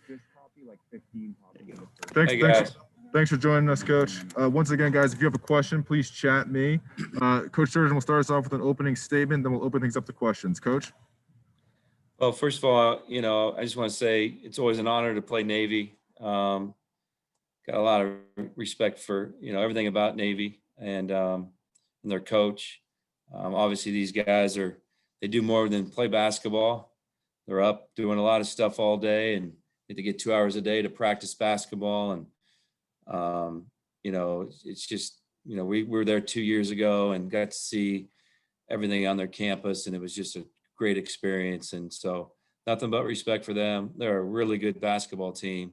Just copy like 15 copies. Thanks, Hey, guys. thanks for joining us, Coach. Once again, guys, if you have a question, please chat me. Coach Turgeon will start us off with an opening statement, then we'll open things up to questions. Coach? Well, first of all, I just want to say it's always an honor to play Navy. Got a lot of respect for, everything about Navy and their coach. Obviously, these guys they do more than play basketball. They're up doing a lot of stuff all day and to get 2 hours a day to practice basketball. And, it's just, we were there 2 years ago and got to see everything on their campus, and it was just a great experience. And so nothing but respect for them. They're a really good basketball team.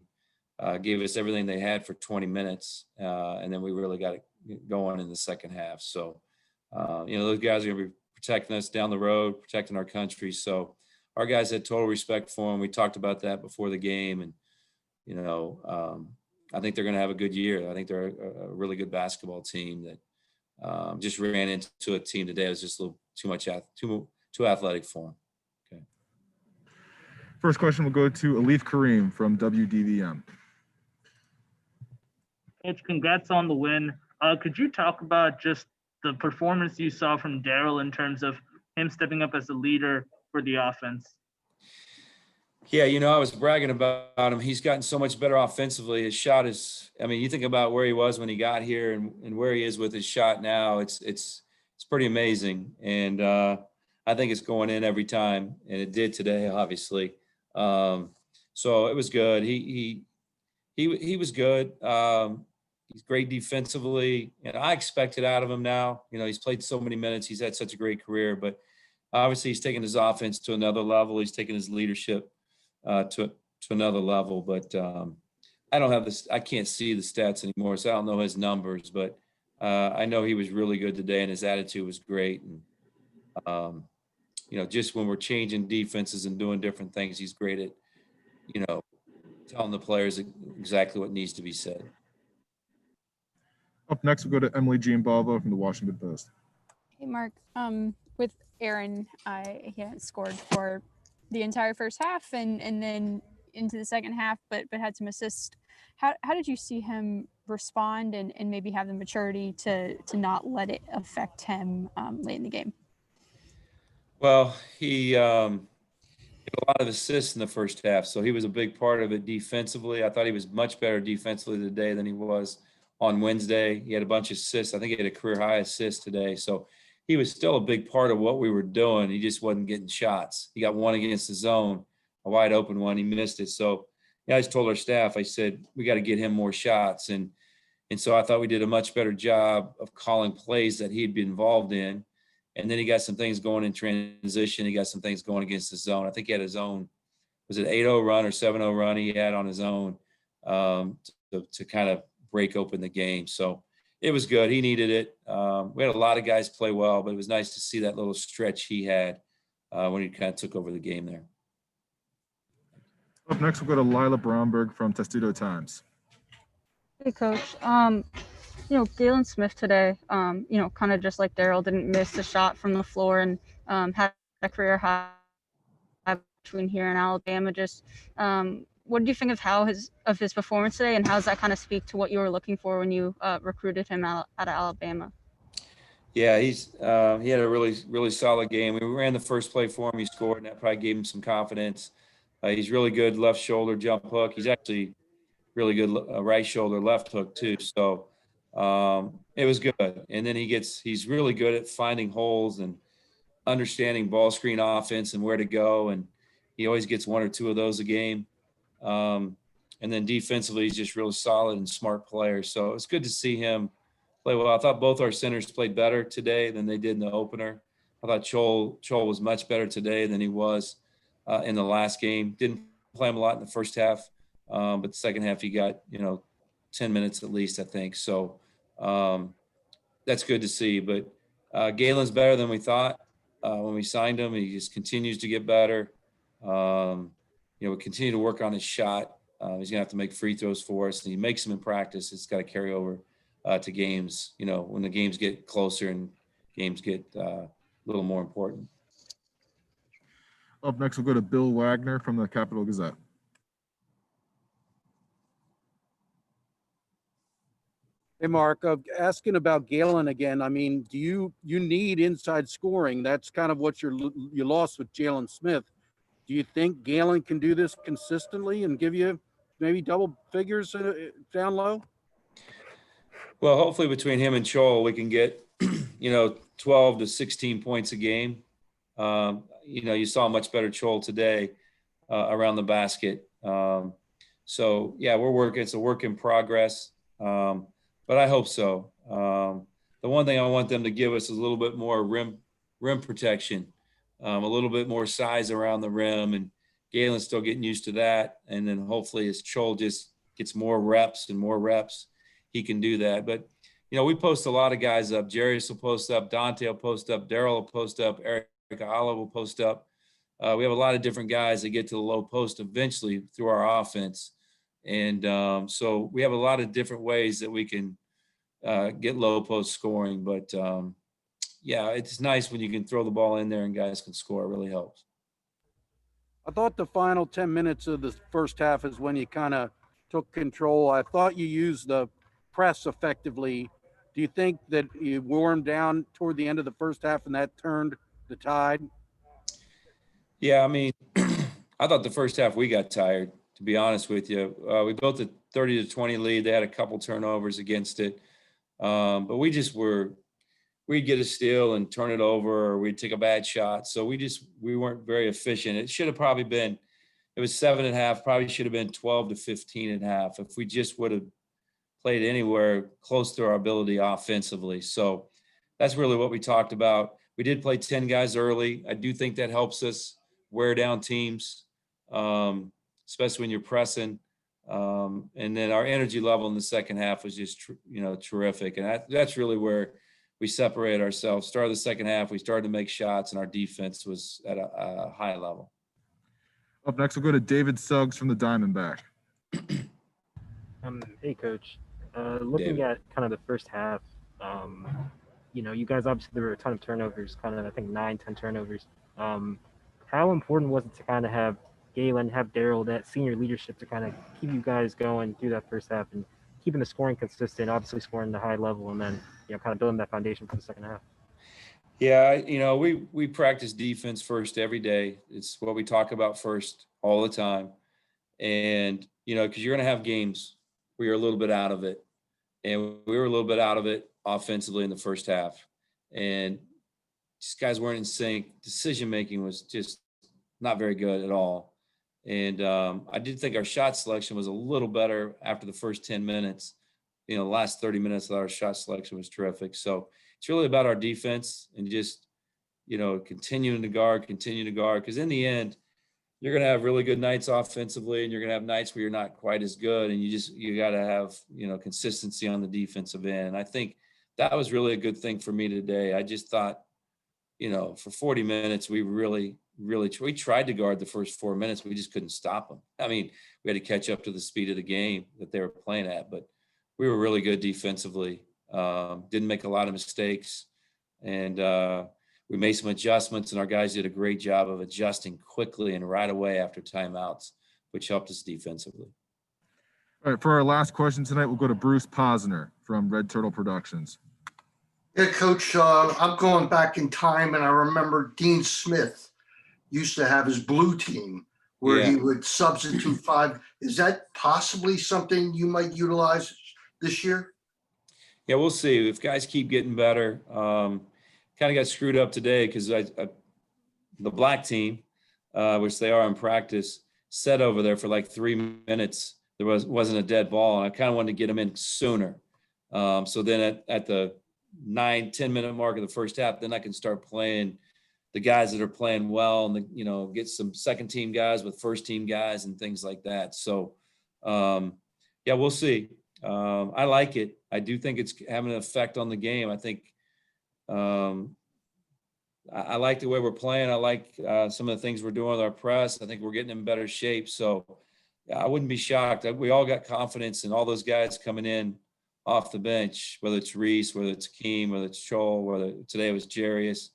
Gave us everything they had for 20 minutes. And then we really got it going in the second half. So, those guys are going to be protecting us down the road, protecting our country. So our guys had total respect for them. We talked about that before the game. And, I think they're going to have a good year. I think they're a really good basketball team that just ran into a team today that was just a little too athletic for them. Okay. First question will go to Alif Kareem from WDVM. Coach, congrats on the win. Could you talk about just the performance you saw from Daryl in terms of him stepping up as a leader for the offense? Yeah, I was bragging about him. He's gotten so much better offensively. His shot is, you think about where he was when he got here and where he is with his shot now. It's pretty amazing. And I think it's going in every time. And it did today, obviously. So it was good. He was good. He's great defensively. And I expect it out of him now. He's played so many minutes. He's had such a great career. But obviously he's taken his offense to another level. He's taken his leadership to another level, but I don't have this. I can't see the stats anymore, so I don't know his numbers. But I know he was really good today, and his attitude was great. And just when we're changing defenses and doing different things, he's great at telling the players exactly what needs to be said. Up next, we'll go to Emily Giambalvo from the Washington Post. Hey, Mark. With Aaron, he hadn't scored for the entire first half and then into the second half, but had some assists. How did you see him respond and maybe have the maturity to not let it affect him late in the game? Well, he had a lot of assists in the first half, so he was a big part of it defensively. I thought he was much better defensively today than he was on Wednesday. He had a bunch of assists. I think he had a career high assist today. So he was still a big part of what we were doing. He just wasn't getting shots. He got one against the zone, a wide open one. He missed it. So I just told our staff, I said, we got to get him more shots. And so I thought we did a much better job of calling plays that he'd be involved in. And then he got some things going in transition. He got some things going against the zone. I think he had his own, was it 8-0 run or 7-0 run he had on his own to kind of break open the game. So it was good. He needed it. We had a lot of guys play well, but it was nice to see that little stretch he had when he kind of took over the game there. Up next, we'll go to Lila Bromberg from Testudo Times. Hey, Coach. Galen Smith today, kind of just like Daryl, didn't miss a shot from the floor and had a career high between here and Alabama. Just what did you think of his performance today, and how does that kind of speak to what you were looking for when you recruited him out of Alabama? Yeah, he had a really, really solid game. We ran the first play for him. He scored, and that probably gave him some confidence. He's really good left shoulder jump hook. He's actually really good right shoulder left hook too. So it was good. And then he's really good at finding holes and understanding ball screen offense and where to go. And he always gets one or two of those a game. And then defensively, he's just really solid and smart player. So it's good to see him play well. I thought both our centers played better today than they did in the opener. I thought Chol was much better today than he was in the last game. Didn't play him a lot in the first half, but the second half he got 10 minutes at least, I think. So that's good to see. But Galen's better than we thought when we signed him. He just continues to get better. We continue to work on his shot. He's gonna have to make free throws for us, and he makes them in practice. It's got to carry over to games. When the games get closer and games get a little more important. Up next, we'll go to Bill Wagner from the Capital Gazette. Hey, Mark, asking about Galen again. I mean, do you need inside scoring? That's kind of what you lost with Jalen Smith. Do you think Galen can do this consistently and give you maybe double figures down low? Well, hopefully between him and Joel, we can get, 12 to 16 points a game. You saw a much better Joel today around the basket. So yeah, we're working. It's a work in progress. But I hope so. The one thing I want them to give us is a little bit more rim protection, a little bit more size around the rim, and Galen's still getting used to that. And then hopefully as Chol just gets more reps, he can do that. But, we post a lot of guys up. Jarius will post up, Dante will post up, Daryl will post up, Eric Ala will post up. We have a lot of different guys that get to the low post eventually through our offense. And so we have a lot of different ways that we can get low post scoring. But, yeah, it's nice when you can throw the ball in there and guys can score. It really helps. I thought the final 10 minutes of the first half is when you kind of took control. I thought you used the press effectively. Do you think that you wore them down toward the end of the first half and that turned the tide? Yeah, I mean, I thought the first half we got tired, to be honest with you. We built a 30 to 20 lead. They had a couple turnovers against it. But we'd get a steal and turn it over, or we'd take a bad shot. So we weren't very efficient. It should have probably been, it was 7.5, probably should have been 12 to 15.5 if we just would have played anywhere close to our ability offensively. So that's really what we talked about. We did play 10 guys early. I do think that helps us wear down teams, especially when you're pressing. And then our energy level in the second half was just, terrific. And that's really where we separate ourselves. Start of the second half, we started to make shots, and our defense was at a high level. Up next, we'll go to David Suggs from the Diamondback. Hey, Coach. Looking at kind of the first half, you guys obviously there were a ton of turnovers, kind of I think 9-10 turnovers. How important was it to kind of have Galen, have Daryl, that senior leadership to kind of keep you guys going through that first half and keeping the scoring consistent, obviously scoring the high level, and then kind of building that foundation for the second half? Yeah, we practice defense first every day. It's what we talk about first all the time. And, because you're going to have games where you're a little bit out of it. And we were a little bit out of it offensively in the first half. And these guys weren't in sync. Decision-making was just not very good at all. And I did think our shot selection was a little better after the first 10 minutes. The last 30 minutes of our shot selection was terrific. So it's really about our defense and just, continue to guard. Because in the end, you're going to have really good nights offensively, and you're going to have nights where you're not quite as good. And you got to have, consistency on the defensive end. And I think that was really a good thing for me today. I just thought, for 40 minutes, we we tried to guard the first 4 minutes. We just couldn't stop them. I mean, we had to catch up to the speed of the game that they were playing at, but we were really good defensively. Didn't make a lot of mistakes. And we made some adjustments, and our guys did a great job of adjusting quickly and right away after timeouts, which helped us defensively. All right, for our last question tonight, we'll go to Bruce Posner from Red Turtle Productions. Yeah, Coach, I'm going back in time, and I remember Dean Smith used to have his blue team where he would substitute 5. Is that possibly something you might utilize this year? Yeah, we'll see. If guys keep getting better, kind of got screwed up today because the black team, which they are in practice, sat over there for like 3 minutes. There wasn't a dead ball, and I kind of wanted to get them in sooner. So then at the 9-10 minute mark of the first half, then I can start playing the guys that are playing well, and get some second team guys with first team guys and things like that. So yeah, we'll see. I like it. I do think it's having an effect on the game. I think I like the way we're playing. I like some of the things we're doing with our press. I think we're getting in better shape. So I wouldn't be shocked. We all got confidence in all those guys coming in off the bench, whether it's Reese, whether it's Keem, whether it's Joel, whether today it was Jarius.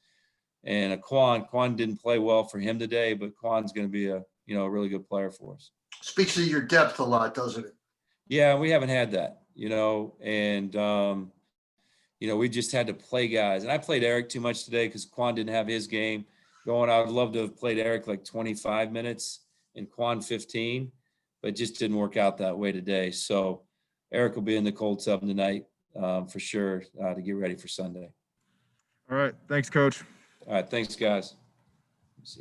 And Quan didn't play well for him today, but Quan's going to be a really good player for us. Speaks to your depth a lot, doesn't it? Yeah, we haven't had that, and we just had to play guys. And I played Eric too much today because Quan didn't have his game going. I would love to have played Eric like 25 minutes and Quan 15, but it just didn't work out that way today. So Eric will be in the cold sub tonight for sure to get ready for Sunday. All right. Thanks, Coach. All right, thanks, guys. Let me see if